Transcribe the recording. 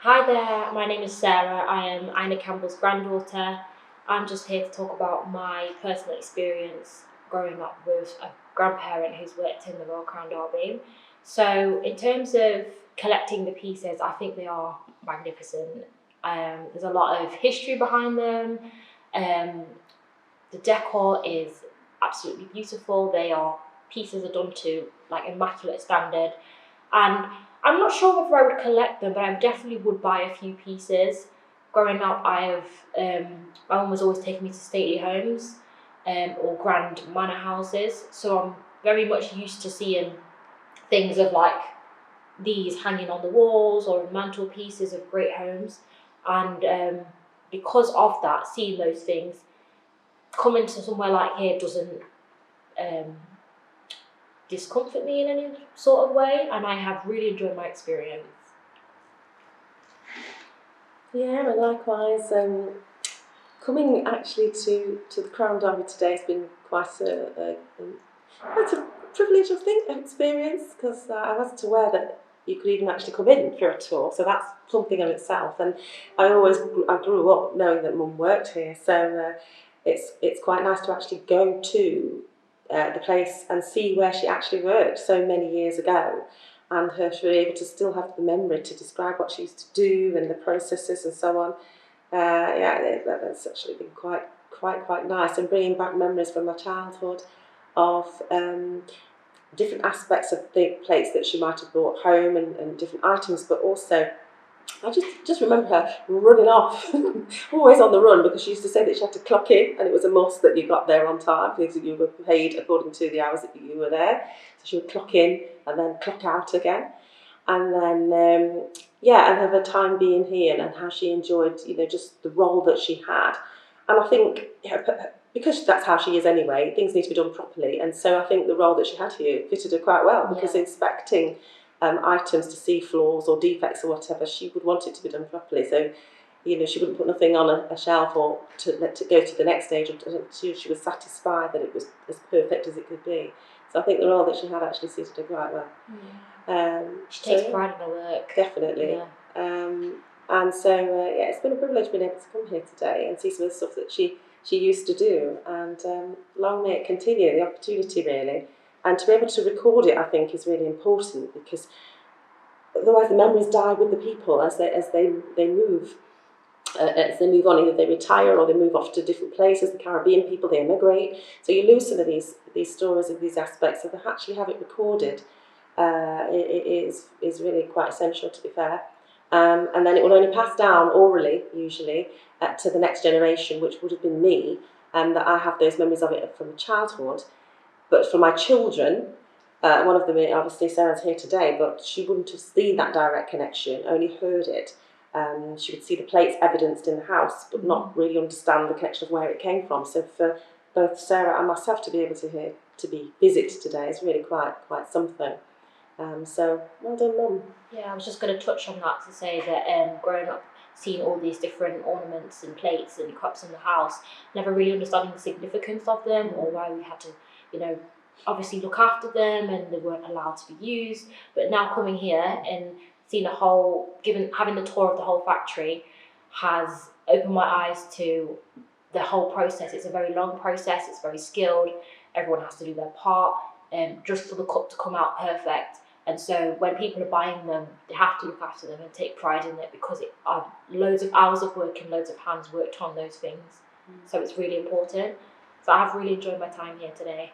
Hi there, my name is Sarah. I am Ina Campbell's granddaughter. I'm just here to talk about my personal experience growing up with a grandparent who's worked in the Royal Crown Derby. So, in terms of collecting the pieces, I think they are magnificent. There's a lot of history behind them. Um, the decor is absolutely beautiful. Pieces are done to like immaculate standard, and I'm not sure whether I would collect them, but I definitely would buy a few pieces. Growing up, my mum was always taking me to stately homes, or grand manor houses, so I'm very much used to seeing things of like these hanging on the walls or in mantelpieces of great homes, and because of that, seeing those things, coming to somewhere like here doesn't um, discomfort me in any sort of way, and I have really enjoyed my experience. Yeah, and likewise. Coming actually to the Crown Derby today has been quite a privilege, I think, experience, because I wasn't aware that you could even actually come in for a tour. So that's something in itself. And I grew up knowing that Mum worked here, so it's quite nice to actually go to the place and see where she actually worked so many years ago, and her to be able to still have the memory to describe what she used to do and the processes and so on. That's actually been quite nice, and bringing back memories from my childhood of different aspects of the plates that she might have brought home, and different items, but also I just remember her running off, always on the run, because she used to say that she had to clock in, and it was a must that you got there on time because you were paid according to the hours that you were there. So she would clock in and then clock out again, and then and have her time being here, and how she enjoyed, just the role that she had. And I think, because that's how she is anyway, things need to be done properly, and so I think the role that she had here fitted her quite well, because inspecting items to see flaws or defects or whatever, she would want it to be done properly. So, she wouldn't put nothing on a shelf or to let it go to the next stage until she was satisfied that it was as perfect as it could be. So I think the role that she had actually suited her quite well. She takes pride in her work. Definitely. Yeah. And so, it's been a privilege being able to come here today and see some of the stuff that she used to do. And long may it continue, the opportunity really. And to be able to record it, I think, is really important, because otherwise the memories die with the people as they move. As they move on, either they retire or they move off to different places. The Caribbean people, they emigrate. So you lose some of these stories of these aspects. So to actually have it recorded it is really quite essential, to be fair. And then it will only pass down orally, usually, to the next generation, which would have been me, and that I have those memories of it from childhood. But for my children, one of them, obviously Sarah's here today, but she wouldn't have seen that direct connection, only heard it. She would see the plates evidenced in the house, but not really understand the connection of where it came from. So for both Sarah and myself to be able to be visit today is really quite something. So well done, Mum. Yeah, I was just going to touch on that to say that growing up, seeing all these different ornaments and plates and cups in the house, never really understanding the significance of them or why we had to, obviously look after them and they weren't allowed to be used. But now coming here and seeing having the tour of the whole factory has opened my eyes to the whole process. It's a very long process. It's very skilled. Everyone has to do their part, just for the cup to come out perfect. And so when people are buying them, they have to look after them and take pride in it, because it are loads of hours of work and loads of hands worked on those things. So it's really important. So I have really enjoyed my time here today.